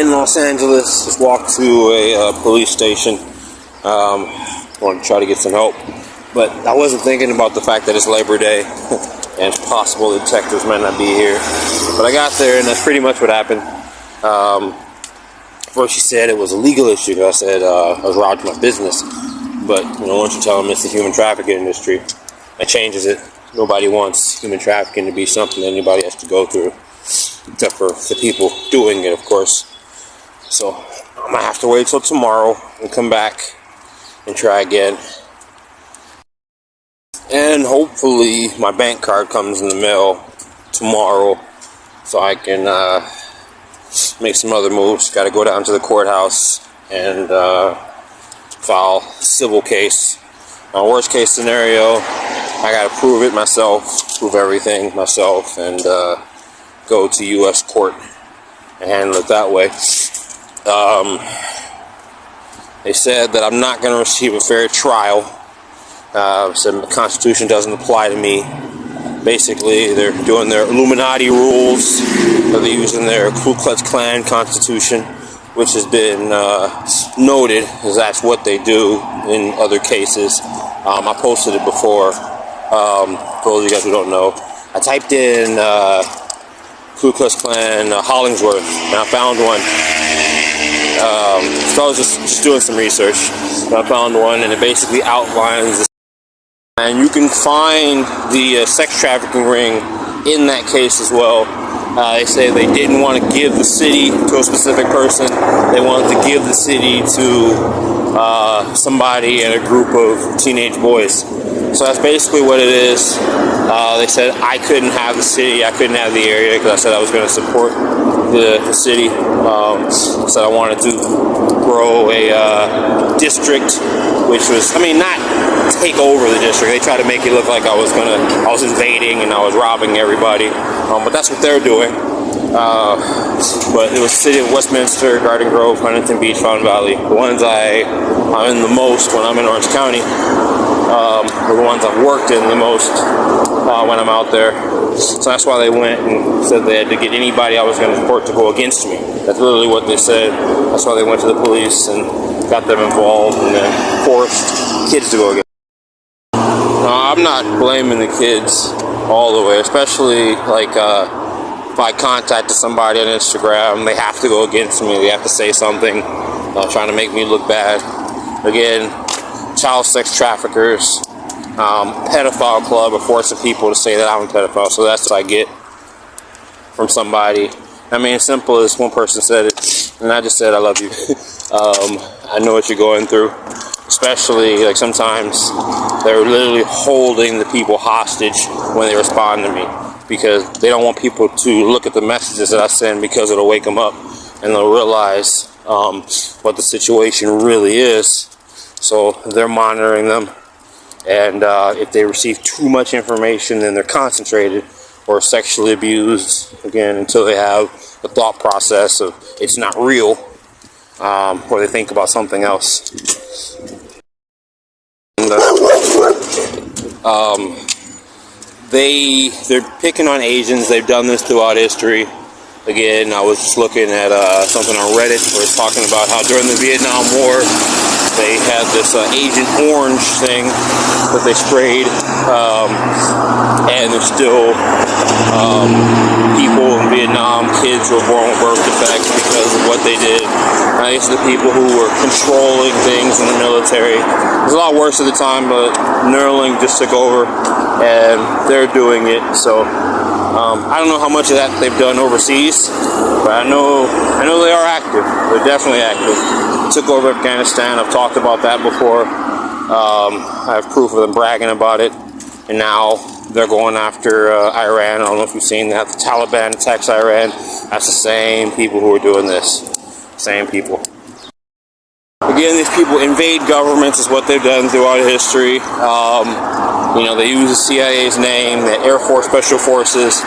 in Los Angeles. Just walked to a police station. Wanted to try to get some help, but I wasn't thinking about the fact that it's Labor Day and it's possible the detectives might not be here. But I got there, and that's pretty much what happened. First, she said it was a legal issue. I said I was robbed of my business, but once you tell them it's the human trafficking industry, that changes it. Nobody wants human trafficking to be something anybody has to go through, except for the people doing it, of course. So I'm gonna have to wait till tomorrow and come back and try again. And hopefully my bank card comes in the mail tomorrow, so I can make some other moves. Got to go down to the courthouse and file a civil case. Worst case scenario, I got to prove it myself, prove everything myself, and go to U.S. court and handle it that way. They said that I'm not going to receive a fair trial. Said the Constitution doesn't apply to me. Basically, they're doing their Illuminati rules that they use in their Ku Klux Klan Constitution, which has been noted as that's what they do in other cases. I posted it before. For those of you guys who don't know, I typed in Ku Klux Klan Hollingsworth, and I found one. So I was just doing some research, and I found one, and it basically outlines this. And you can find the sex trafficking ring in that case as well. They say they didn't want to give the city to a specific person. They wanted to give the city to somebody and a group of teenage boys. So that's basically what it is. They said I couldn't have the city, I couldn't have the area, because I said I was going to support the city. Said I wanted to grow a district, which was, not take over the district. They tried to make it look like I was invading and I was robbing everybody. But that's what they're doing. But it was City of Westminster, Garden Grove, Huntington Beach, Fountain Valley. The ones I'm in the most when I'm in Orange County. Are the ones I've worked in the most when I'm out there. So that's why they went and said they had to get anybody I was going to support to go against me. That's literally what they said. That's why they went to the police and got them involved and then forced kids to go against me. I'm not blaming the kids all the way, especially if I contacted somebody on Instagram, they have to go against me. They have to say something trying to make me look bad. Again, child sex traffickers, pedophile club are forcing people to say that I'm a pedophile, so that's what I get from somebody. Simple as one person said it, and I just said I love you. I know what you're going through, especially sometimes they're literally holding the people hostage when they respond to me, because they don't want people to look at the messages that I send, because it'll wake them up and they'll realize what the situation really is. So they're monitoring them, and if they receive too much information, then they're concentrated or sexually abused, again, until they have the thought process of it's not real, or they think about something else. And, they're picking on Asians. They've done this throughout history. Again, I was just looking at something on Reddit where it's talking about how during the Vietnam War, they had this Agent Orange thing that they sprayed, and there's still people in Vietnam, kids who were born with birth defects because of what they did. These are the people who were controlling things in the military. It was a lot worse at the time, but Neuralink just took over, and they're doing it. So I don't know how much of that they've done overseas, but I know they are active. They're definitely active. They took over Afghanistan. I've talked about that before. I have proof of them bragging about it. And now they're going after Iran. I don't know if you've seen that. The Taliban attacks Iran. That's the same people who are doing this. Same people. Again, these people invade governments is what they've done throughout history. They use the CIA's name, the Air Force Special Forces,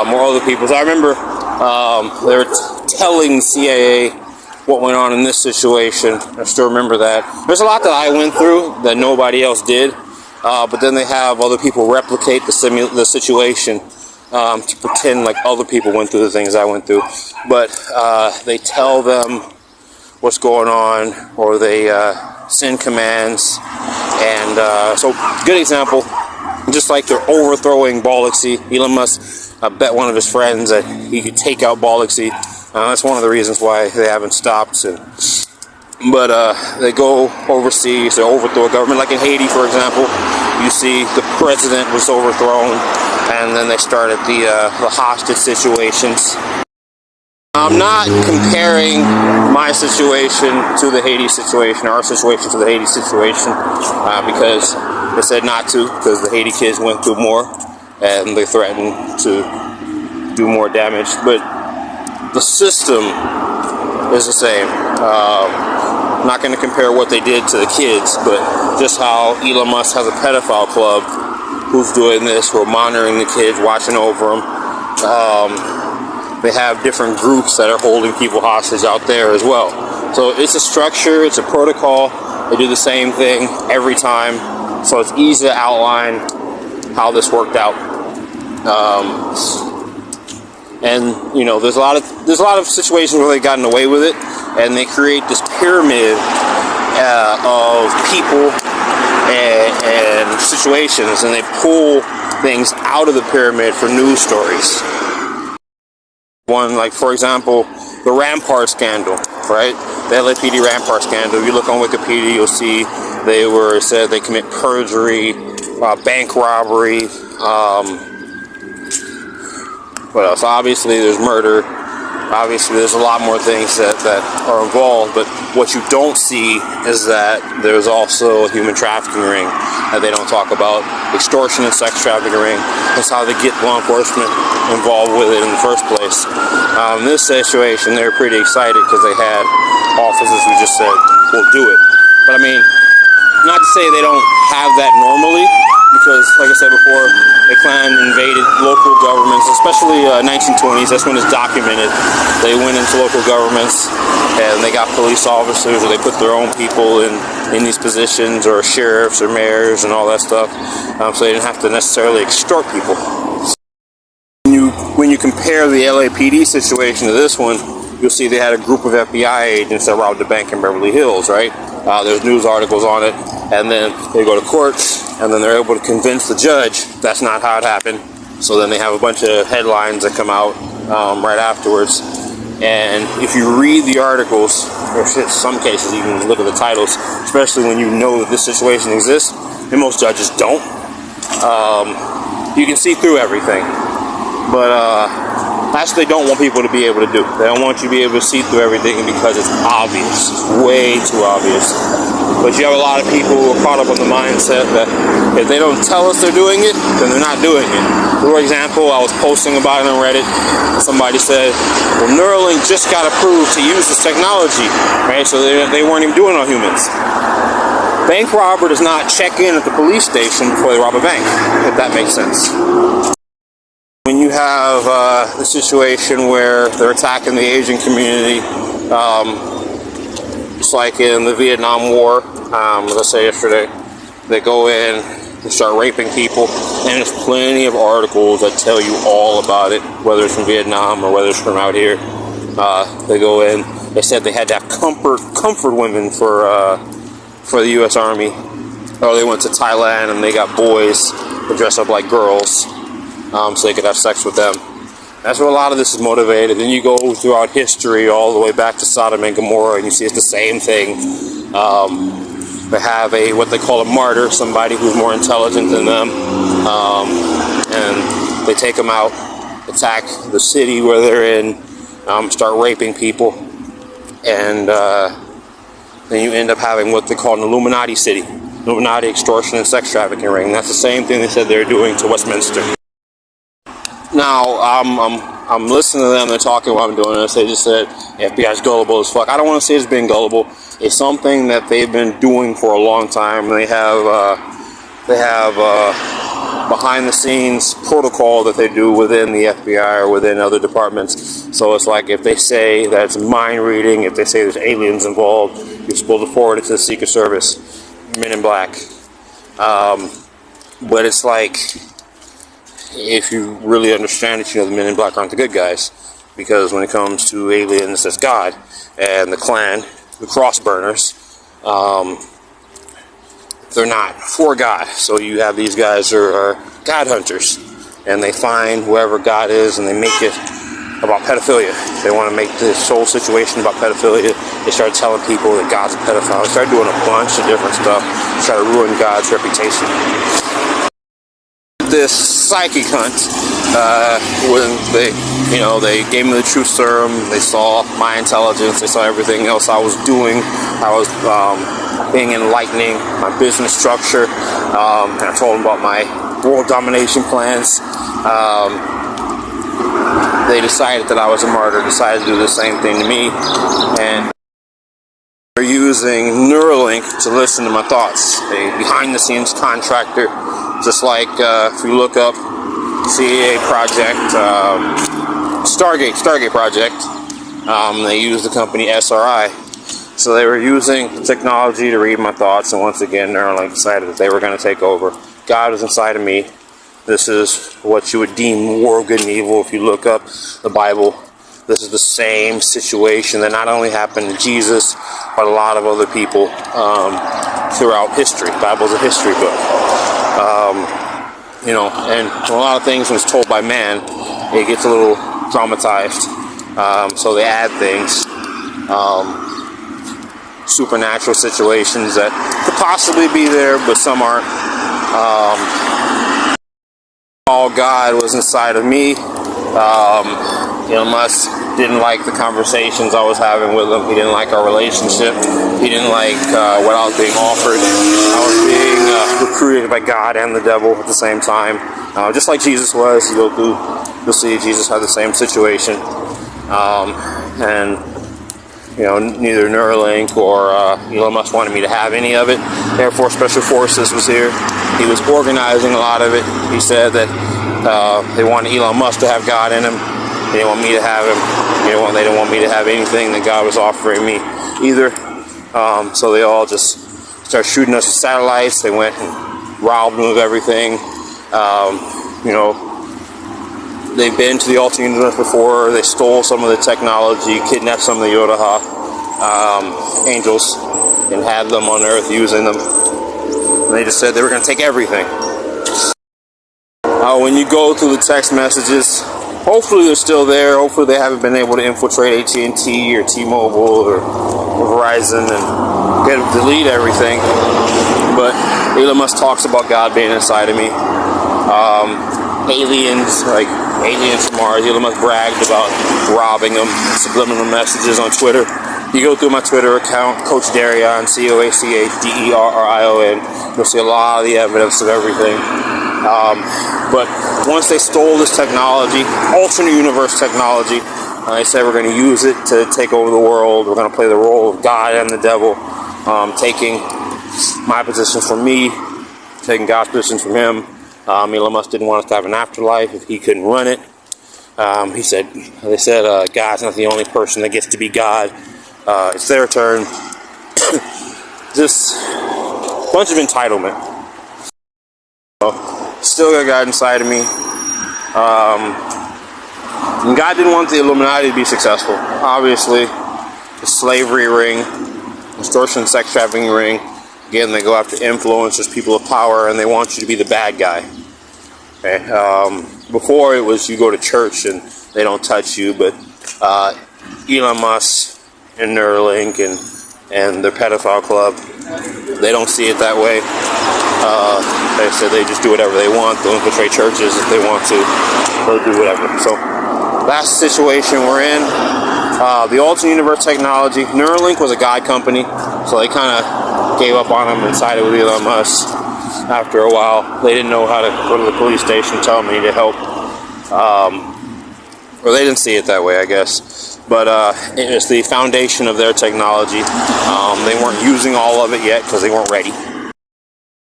more other people's. I remember they were telling CIA what went on in this situation. I still remember that. There's a lot that I went through that nobody else did, but then they have other people replicate the situation. to pretend like other people went through the things I went through. But they tell them what's going on, or they send commands. And so, good example, just like they're overthrowing Bolixy. Elon Musk bet one of his friends that he could take out Bolixy. That's one of the reasons why they haven't stopped. But they go overseas, they overthrow a government. Like in Haiti, for example, you see the president was overthrown, and then they started the hostage situations. I'm not comparing my situation to the Haiti situation, our situation to the Haiti situation, because they said not to, because the Haiti kids went through more, and they threatened to do more damage. But the system is the same. I'm not going to compare what they did to the kids, but just how Elon Musk has a pedophile club who's doing this, who are monitoring the kids, watching over them. They have different groups that are holding people hostage out there as well. So it's a structure, it's a protocol. They do the same thing every time. So it's easy to outline how this worked out. And you know, there's a lot of situations where they've gotten away with it, and they create this pyramid of people and situations, and they pull things out of the pyramid for news stories. One, like for example, the Rampart scandal, right? The LAPD Rampart scandal. If you look on Wikipedia, you'll see they said they commit perjury, bank robbery. What else? Obviously, there's murder. Obviously, there's a lot more things that are involved. But what you don't see is that there's also a human trafficking ring that they don't talk about. Extortion and sex trafficking ring. That's how they get law enforcement involved with it in the first place. In this situation, they were pretty excited because they had officers who just said, "We'll do it." But I mean, not to say they don't have that normally, because, like I said before, the Klan invaded local governments, especially 1920s. That's when it's documented. They went into local governments and they got police officers, or they put their own people in these positions, or sheriffs or mayors and all that stuff. So they didn't have to necessarily extort people. When you compare the LAPD situation to this one, you'll see they had a group of FBI agents that robbed a bank in Beverly Hills, right? There's news articles on it, and then they go to courts, and then they're able to convince the judge that's not how it happened. So then they have a bunch of headlines that come out right afterwards. And if you read the articles, or in some cases even look at the titles, especially when you know that this situation exists, and most judges don't, you can see through everything. But that's what they don't want people to be able to do. They don't want you to be able to see through everything because it's obvious. It's way too obvious. But you have a lot of people who are caught up on the mindset that if they don't tell us they're doing it, then they're not doing it. For example, I was posting about it on Reddit. Somebody said, well, Neuralink just got approved to use this technology, right? So they weren't even doing it on humans. Bank robber does not check in at the police station before they rob a bank, if that makes sense. When you have the situation where they're attacking the Asian community, just like in the Vietnam War, as I said yesterday, they go in, they start raping people, and there's plenty of articles that tell you all about it, whether it's from Vietnam or whether it's from out here. They go in, they said they had to have comfort women for the U.S. Army. Or they went to Thailand and they got boys to dress up like girls, so they could have sex with them. That's where a lot of this is motivated. Then you go throughout history all the way back to Sodom and Gomorrah, and you see it's the same thing. They have what they call a martyr, somebody who's more intelligent than them, and they take them out, attack the city where they're in, start raping people, and then you end up having what they call an Illuminati city. Illuminati, extortion, and sex trafficking ring. That's the same thing they said they're doing to Westminster. Now, I'm listening to them, they're talking while I'm doing this. They just said FBI's gullible as fuck. I don't want to say it's being gullible. It's something that they've been doing for a long time. They have behind the scenes protocol that they do within the FBI or within other departments. So it's like if they say that it's mind reading, if they say there's aliens involved, you're supposed to forward it to the Secret Service, Men in Black. But it's like, if you really understand it, you know the men in black aren't the good guys. Because when it comes to aliens, that's God. And the Klan, the cross burners, they're not for God. So you have these guys who are God hunters. And they find whoever God is and they make it about pedophilia. They want to make this whole situation about pedophilia. They start telling people that God's a pedophile. They start doing a bunch of different stuff to try to ruin God's reputation. This psychic hunt, when they gave me the truth serum, they saw my intelligence, they saw everything else I was doing. I was being enlightening, my business structure, and I told them about my world domination plans. They decided that I was a martyr, decided to do the same thing to me, and they're using Neuralink to listen to my thoughts. A behind-the-scenes contractor, just like if you look up CAA project, Stargate project, they use the company SRI. So they were using technology to read my thoughts, and once again, Neuralink decided that they were going to take over. God is inside of me. This is what you would deem war of good and evil. If you look up the Bible, this is the same situation that not only happened to Jesus, but a lot of other people throughout history. The Bible's a history book. And a lot of things when it's told by man, it gets a little dramatized. So they add things. Supernatural situations that could possibly be there, but some aren't. All God was inside of me. Elon Musk didn't like the conversations I was having with him. He didn't like our relationship. He didn't like what I was being offered. I was being recruited by God and the devil at the same time. Just like Jesus was. You go through, you'll see Jesus had the same situation. Neither Neuralink or Elon Musk wanted me to have any of it. Air Force Special Forces was here. He was organizing a lot of it. He said that they wanted Elon Musk to have God in him. They didn't want me to have him. They didn't want me to have anything that God was offering me either. So they all just started shooting us with satellites. They went and robbed them of everything. They've been to the alternate universe before. They stole some of the technology, kidnapped some of the Yodaha angels, and had them on Earth using them. And they just said they were going to take everything. When you go through the text messages, hopefully they're still there. Hopefully they haven't been able to infiltrate AT&T or T-Mobile or Verizon and delete everything. But Elon Musk talks about God being inside of me. Aliens from Mars. Elon Musk bragged about robbing them, subliminal messages on Twitter. You go through my Twitter account, Coach Darion, CoachDerrion. You'll see a lot of the evidence of everything. But once they stole this technology, alternate universe technology, they said we're going to use it to take over the world. We're going to play the role of God and the devil, taking my position from me, taking God's position from him. Elon Musk didn't want us to have an afterlife if he couldn't run it. They said God's not the only person that gets to be God. It's their turn. Just a bunch of entitlement. Still got God inside of me. And God didn't want the Illuminati to be successful. Obviously, the slavery ring, extortion, sex trafficking ring. Again, they go after influencers, people of power, and they want you to be the bad guy. Okay. Before it was you go to church and they don't touch you, but Elon Musk and Neuralink and their pedophile club, they don't see it that way. They said they just do whatever they want. They'll infiltrate churches if they want to. They'll do whatever. So that's the situation we're in. The alternate universe technology, Neuralink was a God company, so they kind of gave up on him and sided with Elon Musk. After a while, they didn't know how to go to the police station and tell them they needed help. Or they didn't see it that way, I guess. But it's the foundation of their technology. They weren't using all of it yet because they weren't ready.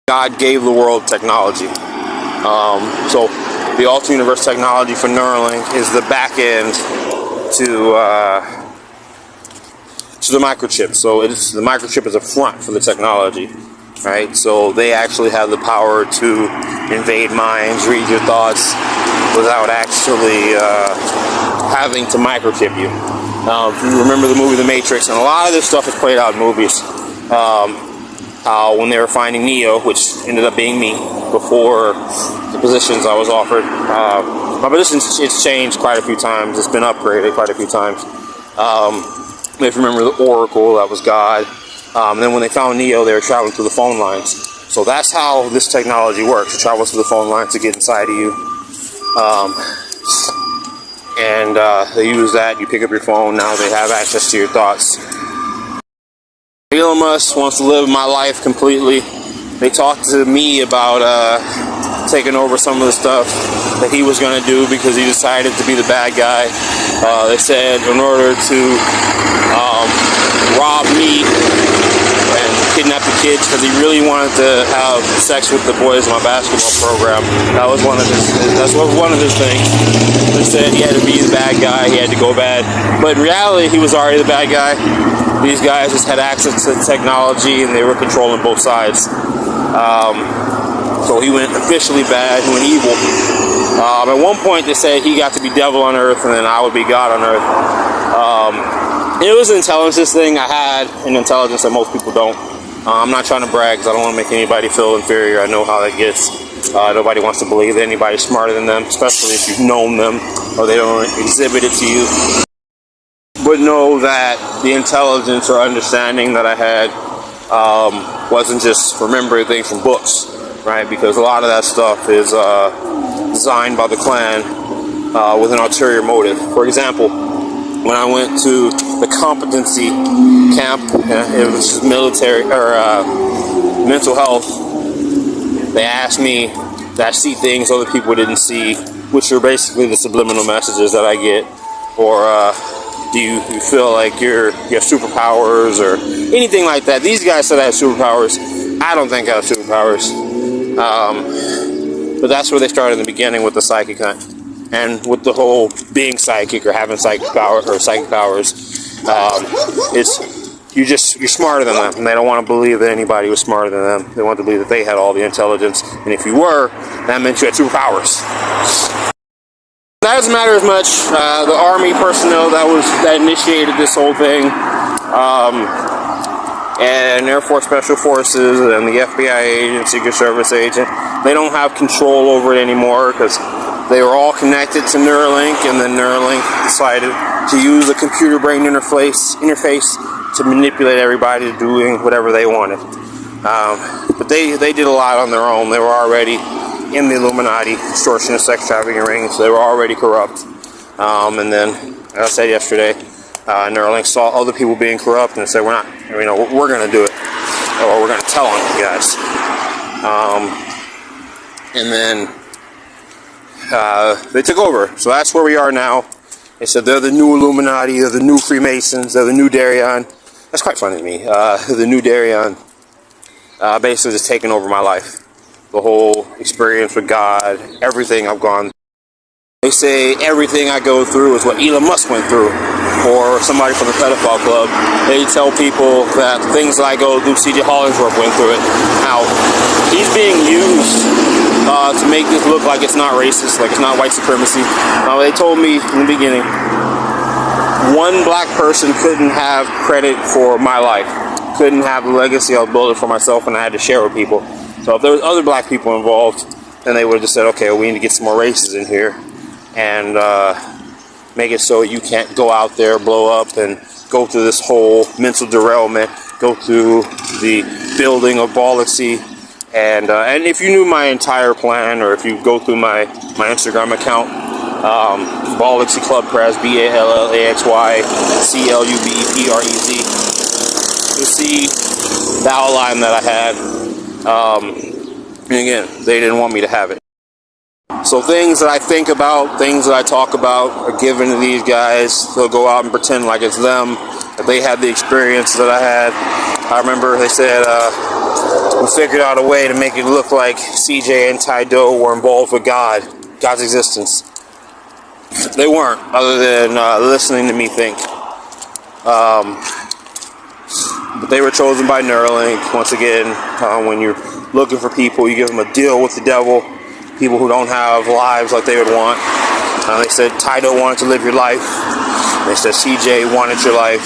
God gave the world technology. So the alternate universe technology for Neuralink is the back end to the microchip. So the microchip is a front for the technology. right? So they actually have the power to invade minds, read your thoughts without actually having to microchip you. If you remember the movie The Matrix, and a lot of this stuff is played out in movies. When they were finding Neo, which ended up being me before the positions I was offered. My position, it's changed quite a few times. It's been upgraded quite a few times. If you remember the Oracle, that was God. And then when they found Neo, they were traveling through the phone lines. So that's how this technology works. It travels through the phone lines to get inside of you. They use that. You pick up your phone. Now they have access to your thoughts. Elon Musk wants to live my life completely. They talked to me about taking over some of the stuff that he was going to do because he decided to be the bad guy. They said in order to rob me and kidnap the kids because he really wanted to have sex with the boys in my basketball program. That was one of his things. They said he had to be the bad guy, he had to go bad. But in reality, he was already the bad guy. These guys just had access to technology and they were controlling both sides. So he went officially bad, he went evil. At one point they said he got to be devil on earth and then I would be God on earth. It was an intelligence thing. I had an intelligence that most people don't. I'm not trying to brag because I don't want to make anybody feel inferior. I know how that gets. Nobody wants to believe that anybody's smarter than them, especially if you've known them or they don't exhibit it to you. But know that the intelligence or understanding that I had wasn't just remembering things from books, right? Because a lot of that stuff is designed by the Klan with an ulterior motive. For example, when I went to the competency camp, it was military or mental health, they asked me that I see things other people didn't see, which are basically the subliminal messages that I get, or do you feel like you have superpowers or anything like that. These guys said I have superpowers. I don't think I have superpowers. But that's where they started in the beginning with the psychic hunt. And with the whole being psychic or having psychic powers, you're smarter than them. And they don't want to believe that anybody was smarter than them. They want to believe that they had all the intelligence. And if you were, that meant you had superpowers. That doesn't matter as much. The Army personnel that initiated this whole thing, and Air Force Special Forces and the FBI agent, Secret Service agent, they don't have control over it anymore because they were all connected to Neuralink, and then Neuralink decided to use the computer brain interface to manipulate everybody to doing whatever they wanted. But they did a lot on their own. They were already in the Illuminati, extortion and sex trafficking rings. They were already corrupt. And then, as I said yesterday, Neuralink saw other people being corrupt and said, we're going to do it. Or we're going to tell on you guys. And then they took over. So that's where we are now. They said they're the new Illuminati, they're the new Freemasons, they're the new Daryon. That's quite funny to me. The new Daryon basically just taking over my life. The whole experience with God, everything I've gone through. They say everything I go through is what Elon Musk went through, or somebody from the pedophile club. They tell people that the things that I go through, C.J. Hollingsworth went through it. Now, he's being used to make this look like it's not racist, like it's not white supremacy. They told me in the beginning, one black person couldn't have credit for my life, couldn't have the legacy I was building for myself, and I had to share with people. So if there was other black people involved, then they would have just said, okay, well, we need to get some more races in here and make it so you can't go out there, blow up, and go through this whole mental derailment, go through the building of Bollocksy. And if you knew my entire plan, or if you go through my Instagram account, Bollocksy Club Press, BALLAXYCLUBPREZ, you'll see the outline that I had. And again, they didn't want me to have it. So things that I think about, things that I talk about are given to these guys. They'll go out and pretend like it's them, that they had the experience that I had. I remember they said, we figured out a way to make it look like CJ and Ty Doe were involved with God's existence. They weren't, other than listening to me think. But they were chosen by Neuralink. Once again, when you're looking for people, you give them a deal with the devil. People who don't have lives like they would want. They said Taito wanted to live your life. They said CJ wanted your life.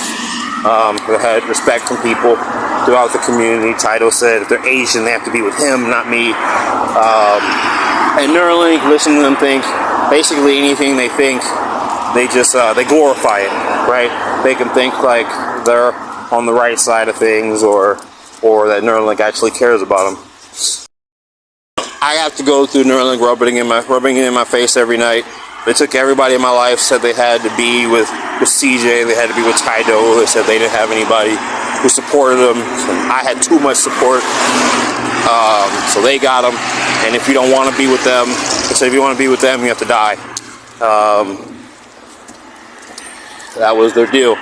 They had respect from people throughout the community. Taito said if they're Asian, they have to be with him, not me. And Neuralink, listen to them think. Basically anything they think, they just they glorify it, right? They can think like they're on the right side of things, or that Neuralink actually cares about them. I have to go through Neuralink rubbing it in my face every night. They took everybody in my life, said they had to be with CJ, they had to be with Taito. They said they didn't have anybody who supported them. I had too much support, so they got them. And if you don't want to be with them, they said if you want to be with them, you have to die. That was their deal.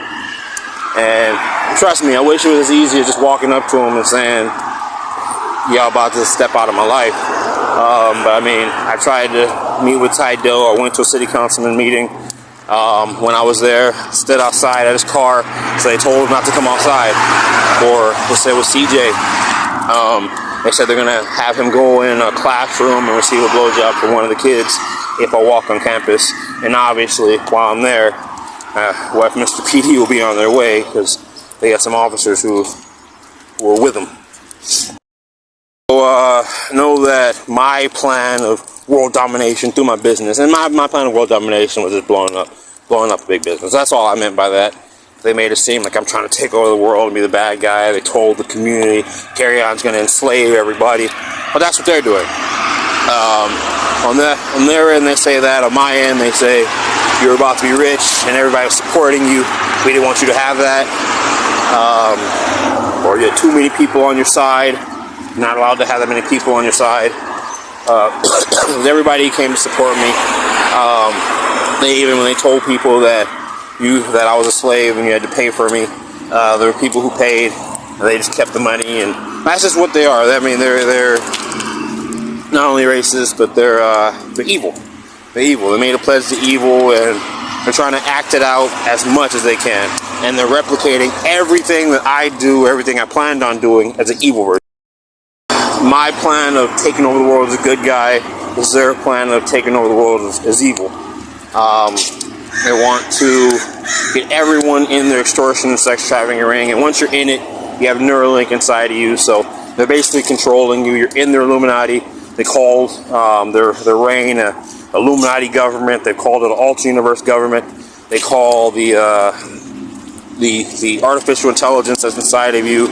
And trust me, I wish it was as easy as just walking up to them and saying, y'all about to step out of my life. But I mean, I tried to meet with Taito. I went to a city councilman meeting. When I was there, stood outside at his car, so they told him not to come outside. Or they said with CJ, they said they're gonna have him go in a classroom and receive a blowjob from one of the kids if I walk on campus. And obviously, while I'm there, Mr. PD will be on their way because they got some officers who were with them. So know that my plan of world domination through my business, and my plan of world domination was just blowing up a big business. That's all I meant by that. They made it seem like I'm trying to take over the world and be the bad guy. They told the community Carry On's going to enslave everybody. But that's what they're doing. On their end, they say that. On my end, they say you're about to be rich and everybody's supporting you. We didn't want you to have that. Or you had too many people on your side. You're not allowed to have that many people on your side. Everybody came to support me. When they told people that I was a slave and you had to pay for me, there were people who paid. And they just kept the money, and that's just what they are. I mean, they're not only racist, but they're evil. They're evil. They made a pledge to evil, and they're trying to act it out as much as they can. And they're replicating everything that I do, everything I planned on doing as an evil version. My plan of taking over the world as a good guy is their plan of taking over the world as evil. They want to get everyone in their extortion and sex trafficking ring, and once you're in it, you have Neuralink inside of you, so they're basically controlling you. You're in their Illuminati. They called their reign a Illuminati government. They called it an alternate universe government. They call the artificial intelligence that's inside of you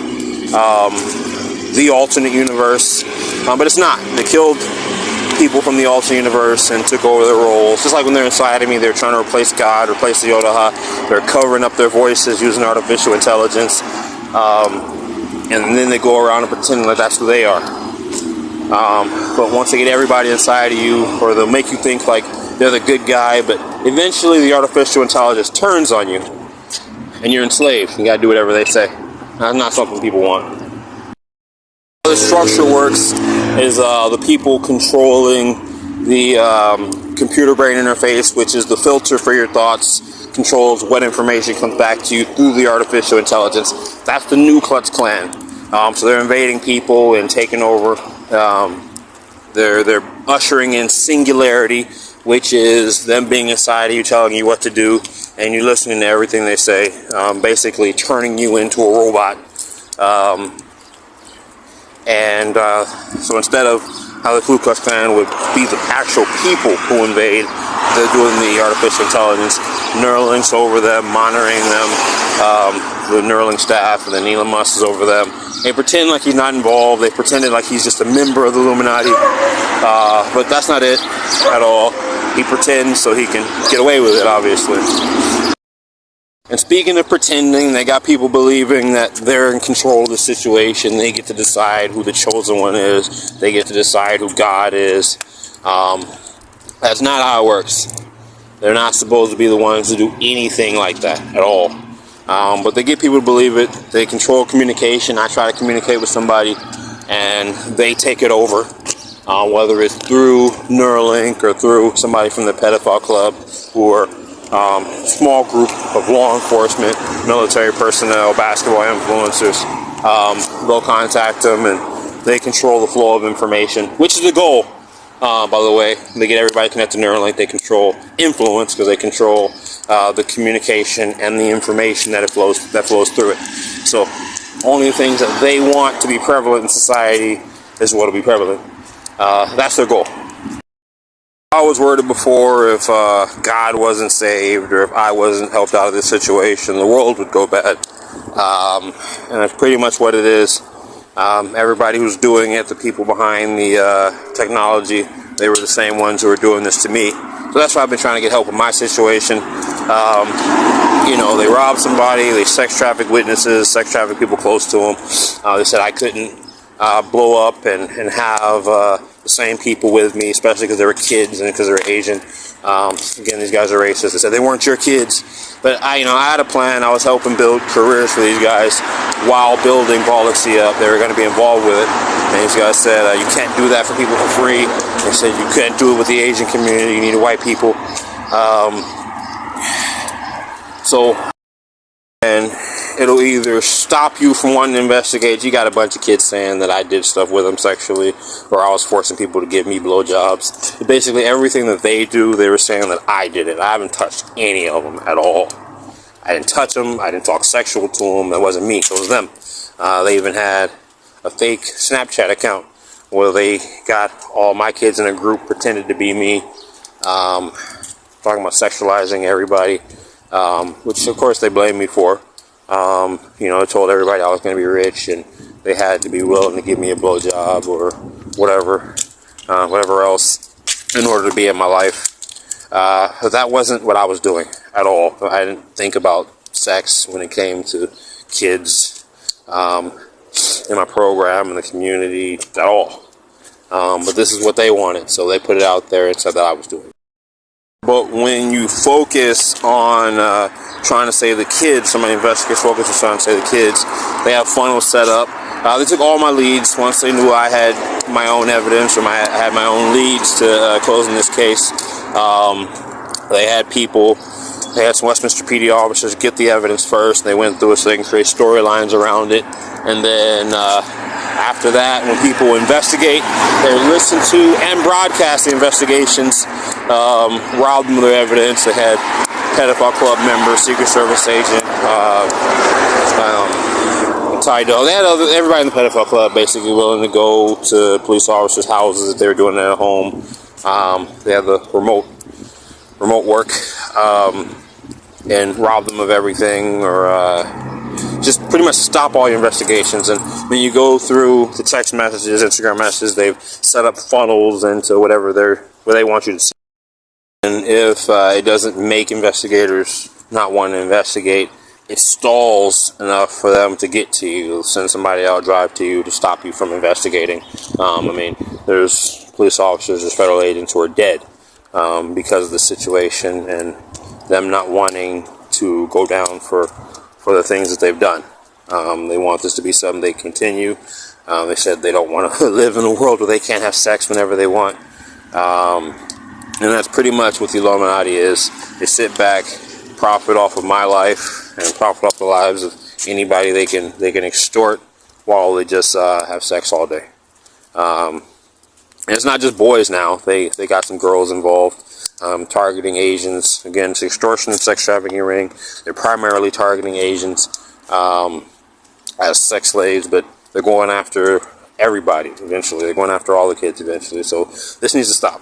the alternate universe, but it's not. They killed people from the alternate universe and took over their roles. Just like when they're inside of me, they're trying to replace God, replace the Yodaha. They're covering up their voices using artificial intelligence, and then they go around and pretend like that's who they are. But once they get everybody inside of you, or they'll make you think like they're the good guy, but eventually the artificial intelligence turns on you, and you're enslaved. You gotta do whatever they say. That's not something people want. How the structure works is the people controlling the computer brain interface, which is the filter for your thoughts, controls what information comes back to you through the artificial intelligence. That's the New Klutz Klan. So they're invading people and taking over. They're ushering in singularity, which is them being inside of you, telling you what to do, and you're listening to everything they say, basically turning you into a robot. So instead of how the Ku Klux Klan would be the actual people who invade, they're doing the artificial intelligence. Neuralink's over them, monitoring them, the Neuralink staff, and then Elon Musk is over them. They pretend like he's not involved. They pretended like he's just a member of the Illuminati, but that's not it at all. He pretends so he can get away with it, obviously. And speaking of pretending, they got people believing that they're in control of the situation. They get to decide who the chosen one is. They get to decide who God is. That's not how it works. They're not supposed to be the ones to do anything like that at all. But they get people to believe it. They control communication. I try to communicate with somebody, and they take it over. Whether it's through Neuralink or through somebody from the pedophile club who are small group of law enforcement, military personnel, basketball influencers. They'll contact them and they control the flow of information, which is the goal. By the way, they get everybody connected to Neuralink. They control influence because they control the communication and the information that flows through it. So only the things that they want to be prevalent in society is what will be prevalent. That's their goal. I was worried before if God wasn't saved or if I wasn't helped out of this situation, the world would go bad. And that's pretty much what it is. Everybody who's doing it, the people behind the technology, they were the same ones who were doing this to me. So that's why I've been trying to get help in my situation. They robbed somebody, they sex trafficked witnesses, sex trafficked people close to them. They said I couldn't blow up and have the same people with me, especially because they were kids and because they were Asian. Again, these guys are racist. They said they weren't your kids. But I had a plan. I was helping build careers for these guys while building policy up. They were going to be involved with it. And these guys said, you can't do that for people for free. They said you couldn't do it with the Asian community. You need white people. And it'll either stop you from wanting to investigate. You got a bunch of kids saying that I did stuff with them sexually, or I was forcing people to give me blowjobs. But basically, everything that they do, they were saying that I did it. I haven't touched any of them at all. I didn't touch them. I didn't talk sexual to them. That wasn't me. It was them. They even had a fake Snapchat account where they got all my kids in a group, pretended to be me, talking about sexualizing everybody, which of course they blamed me for. I told everybody I was going to be rich and they had to be willing to give me a blowjob or whatever else in order to be in my life. But that wasn't what I was doing at all. I didn't think about sex when it came to kids in my program in the community at all. But this is what they wanted, so they put it out there and said that I was doing it. But when you focus on trying to save the kids, some of the investigators focus on trying to save the kids, they have funnels set up. They took all my leads once they knew I had my own evidence or I had my own leads to closing this case. They had some Westminster PD officers get the evidence first. They went through it so they can create storylines around it. And then after that, when people investigate, they listen to and broadcast the investigations, rob them of their evidence. They had pedophile club members, Secret Service agent, They had everybody in the pedophile club basically willing to go to police officers' houses if they were doing it at home. They had the remote work and rob them of everything, or just pretty much stop all your investigations. And when you go through the text messages, Instagram messages, they've set up funnels into where they want you to see. And if it doesn't make investigators not want to investigate, it stalls enough for them to get to you, send somebody out, drive to you to stop you from investigating. There's police officers, there's federal agents who are dead because of the situation and them not wanting to go down for the things that they've done. They want this to be something they continue. They said they don't want to live in a world where they can't have sex whenever they want. And that's pretty much what the Illuminati is. They sit back, profit off of my life, and profit off the lives of anybody they can extort while they just have sex all day. And it's not just boys now. They got some girls involved, targeting Asians. Again, it's extortion and sex trafficking ring. They're primarily targeting Asians as sex slaves, but they're going after everybody eventually. They're going after all the kids eventually. So this needs to stop.